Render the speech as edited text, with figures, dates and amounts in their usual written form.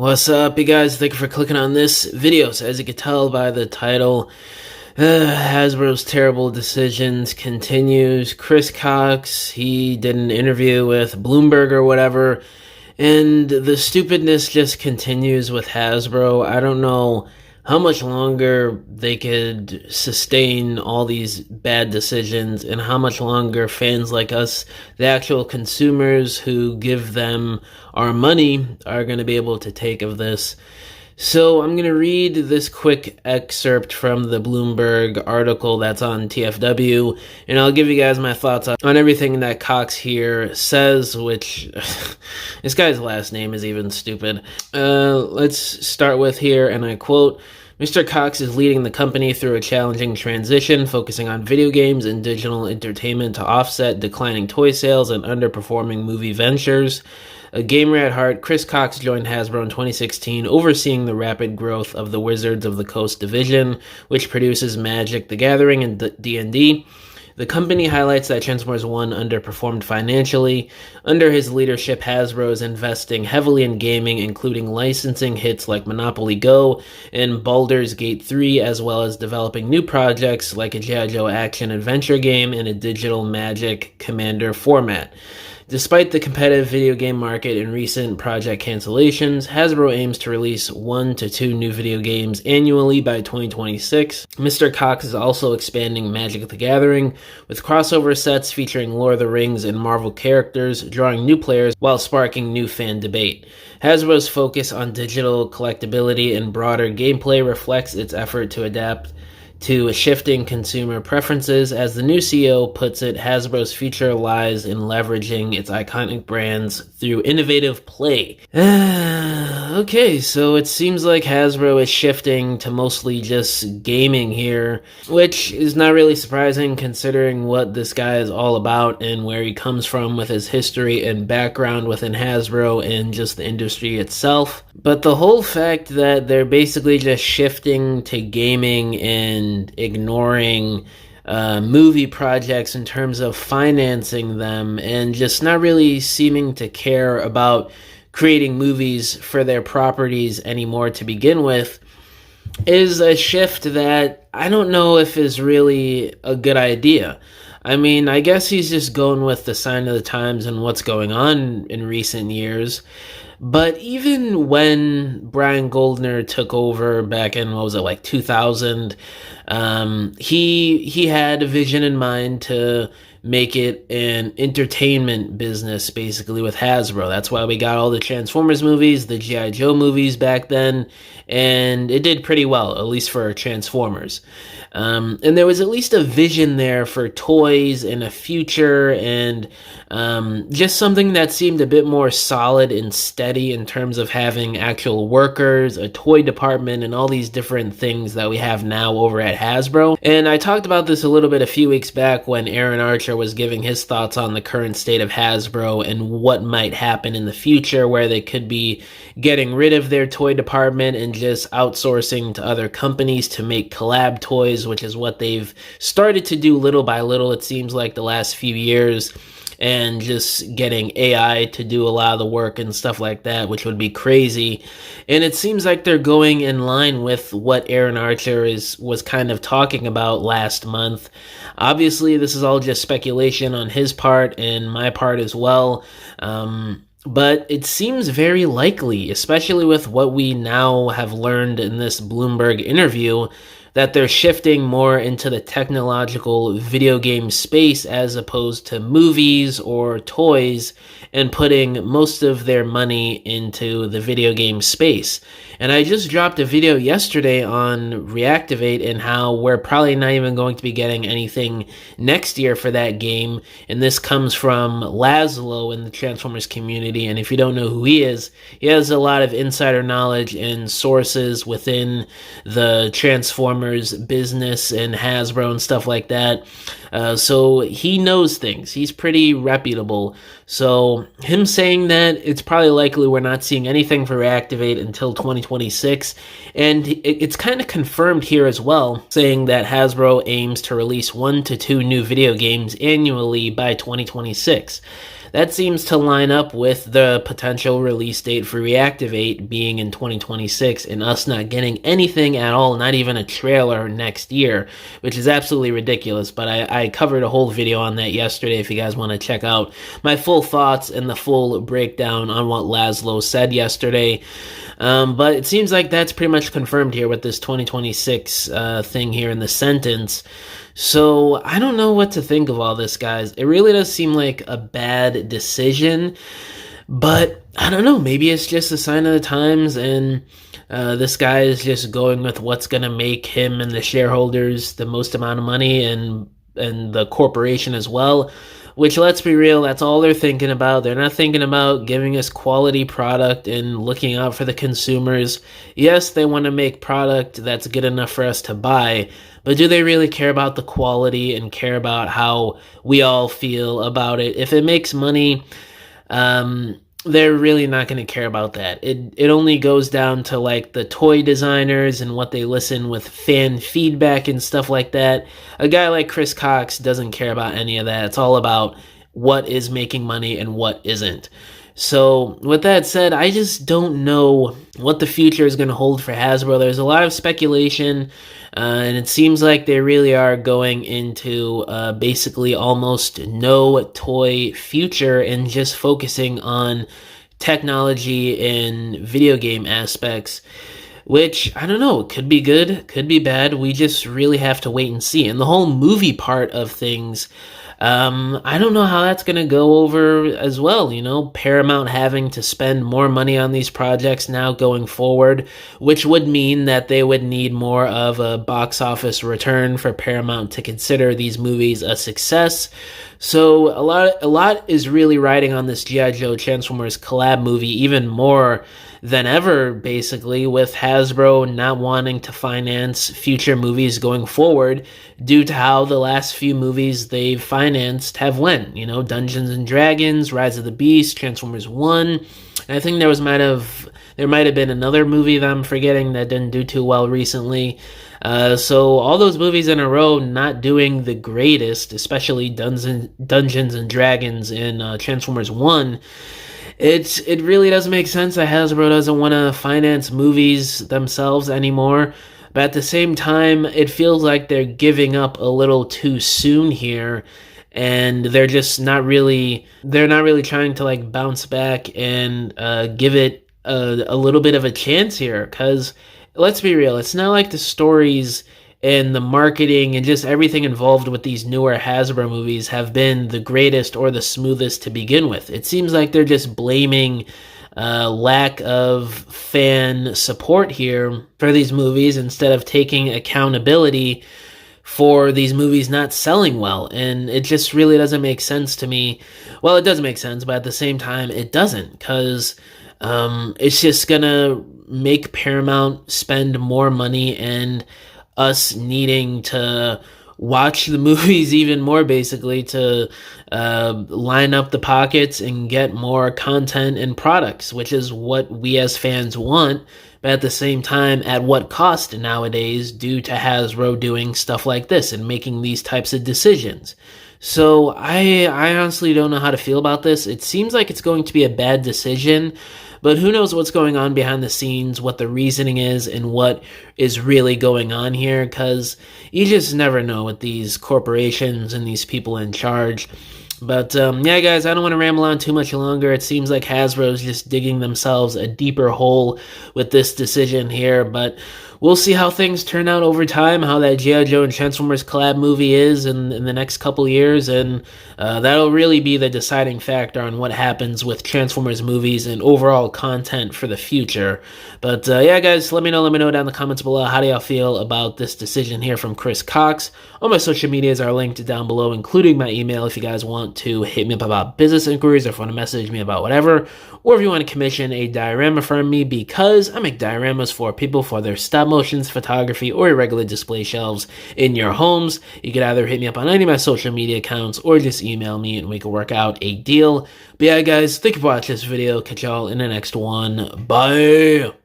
What's up, you guys? Thank you for clicking on this video. So as you can tell by the title, Hasbro's terrible decisions continues. Chris Cox, he did an interview with Bloomberg or whatever, and the stupidness just continues with Hasbro. I don't know how much longer they could sustain all these bad decisions and how much longer fans like us, the actual consumers who give them our money, are going to be able to take of this. So I'm going to read this quick excerpt from the Bloomberg article that's on TFW, and I'll give you guys my thoughts on everything that Cox here says, which this guy's last name is even stupid. Let's start with here, and I quote, Mr. Cox is leading the company through a challenging transition, focusing on video games and digital entertainment to offset declining toy sales and underperforming movie ventures. A gamer at heart, Chris Cox joined Hasbro in 2016, overseeing the rapid growth of the Wizards of the Coast division, which produces Magic: The Gathering and D&D. The company highlights that Transformers 1 underperformed financially. Under his leadership, Hasbro is investing heavily in gaming, including licensing hits like Monopoly Go and Baldur's Gate 3, as well as developing new projects like a G.I. Joe action-adventure game and a digital Magic Commander format. Despite the competitive video game market and recent project cancellations, Hasbro aims to release 1 to 2 new video games annually by 2026. Mr. Cox is also expanding Magic: The Gathering, with crossover sets featuring Lord of the Rings and Marvel characters, drawing new players while sparking new fan debate. Hasbro's focus on digital collectability and broader gameplay reflects its effort to adapt to shifting consumer preferences. As the new CEO puts it, Hasbro's future lies in leveraging its iconic brands through innovative play. Okay, so it seems like Hasbro is shifting to mostly just gaming here, which is not really surprising considering what this guy is all about and where he comes from with his history and background within Hasbro and just the industry itself. But the whole fact that they're basically just shifting to gaming and ignoring movie projects in terms of financing them and just not really seeming to care about creating movies for their properties anymore to begin with is a shift that I don't know if is really a good idea. I mean, I guess he's just going with the sign of the times and what's going on in recent years. But even when Brian Goldner took over back in, 2000, he had a vision in mind to make it an entertainment business, basically, with Hasbro. That's why we got all the Transformers movies, the G.I. Joe movies back then, and it did pretty well, at least for Transformers. And there was at least a vision there for toys and a future and just something that seemed a bit more solid and steady in terms of having actual workers, a toy department, and all these different things that we have now over at Hasbro. And I talked about this a little bit a few weeks back when Aaron Archer was giving his thoughts on the current state of Hasbro and what might happen in the future, where they could be getting rid of their toy department and just outsourcing to other companies to make collab toys, which is what they've started to do little by little, it seems like, the last few years, and just getting AI to do a lot of the work and stuff like that, which would be crazy. And it seems like they're going in line with what Aaron Archer was kind of talking about last month. Obviously, this is all just speculation on his part and my part as well. But it seems very likely, especially with what we now have learned in this Bloomberg interview, that they're shifting more into the technological video game space as opposed to movies or toys, and putting most of their money into the video game space. And I just dropped a video yesterday on Reactivate and how we're probably not even going to be getting anything next year for that game. And this comes from Laszlo in the Transformers community. And if you don't know who he has a lot of insider knowledge and sources within the Transformers business and Hasbro and stuff like that. So he knows things. He's pretty reputable. So him saying that, it's probably likely we're not seeing anything for Reactivate until 2026. And it's kind of confirmed here as well, saying that Hasbro aims to release 1 to 2 new video games annually by 2026. that seems to line up with the potential release date for Reactivate being in 2026 and us not getting anything at all, not even a trailer next year, which is absolutely ridiculous. But I covered a whole video on that yesterday if you guys want to check out my full thoughts and the full breakdown on what Laszlo said yesterday. But it seems like that's pretty much confirmed here with this 2026 thing here in the sentence. So I don't know what to think of all this, guys. It really does seem like a bad decision, but I don't know. Maybe it's just a sign of the times, and this guy is just going with what's going to make him and the shareholders the most amount of money, and the corporation as well. Which, let's be real, that's all they're thinking about. They're not thinking about giving us quality product and looking out for the consumers. Yes, they want to make product that's good enough for us to buy, but do they really care about the quality and care about how we all feel about it? If it makes money, they're really not going to care about that. It only goes down to like the toy designers and what they listen with fan feedback and stuff like that. A guy like Chris Cox doesn't care about any of that. It's all about what is making money and what isn't. So with that said, I just don't know what the future is going to hold for Hasbro. There's a lot of speculation, and it seems like they really are going into basically almost no toy future and just focusing on technology and video game aspects, which, I don't know, could be good, could be bad. We just really have to wait and see. And the whole movie part of things, I don't know how that's going to go over as well. You know, Paramount having to spend more money on these projects now going forward, which would mean that they would need more of a box office return for Paramount to consider these movies a success. So a lot is really riding on this G.I. Joe Transformers collab movie, even more than ever, basically, with Hasbro not wanting to finance future movies going forward due to how the last few movies they've financed have went. You know, Dungeons and Dragons, Rise of the Beast, Transformers 1. And I think there might have been another movie that I'm forgetting that didn't do too well recently. So all those movies in a row not doing the greatest, especially Dungeons and Dragons and Transformers 1. It really doesn't make sense that Hasbro doesn't want to finance movies themselves anymore. But at the same time, it feels like they're giving up a little too soon here, and they're not really trying to like bounce back and give it a little bit of a chance here. Because let's be real, it's not like the stories and the marketing and just everything involved with these newer Hasbro movies have been the greatest or the smoothest to begin with. It seems like they're just blaming lack of fan support here for these movies instead of taking accountability for these movies not selling well. And it just really doesn't make sense to me. Well, it does make sense, but at the same time, it doesn't, because it's just gonna make Paramount spend more money and us needing to watch the movies even more, basically, to line up the pockets and get more content and products, which is what we as fans want. But at the same time, at what cost nowadays due to Hasbro doing stuff like this and making these types of decisions? So I honestly don't know how to feel about this. It seems like it's going to be a bad decision, but who knows what's going on behind the scenes, what the reasoning is, and what is really going on here, because you just never know with these corporations and these people in charge. But yeah, guys, I don't want to ramble on too much longer. It seems like Hasbro is just digging themselves a deeper hole with this decision here, but we'll see how things turn out over time, how that G.I. Joe and Transformers collab movie is in the next couple years, and that'll really be the deciding factor on what happens with Transformers movies and overall content for the future. But yeah, guys, let me know down in the comments below, how do y'all feel about this decision here from Chris Cox. All my social medias are linked down below, including my email if you guys want to hit me up about business inquiries, or if you want to message me about whatever, or if you want to commission a diorama from me, because I make dioramas for people for their stop motions, photography, or irregular display shelves in your homes. You can either hit me up on any of my social media accounts or just email me and we can work out a deal. But yeah, guys, thank you for watching this video. Catch y'all in the next one. Bye!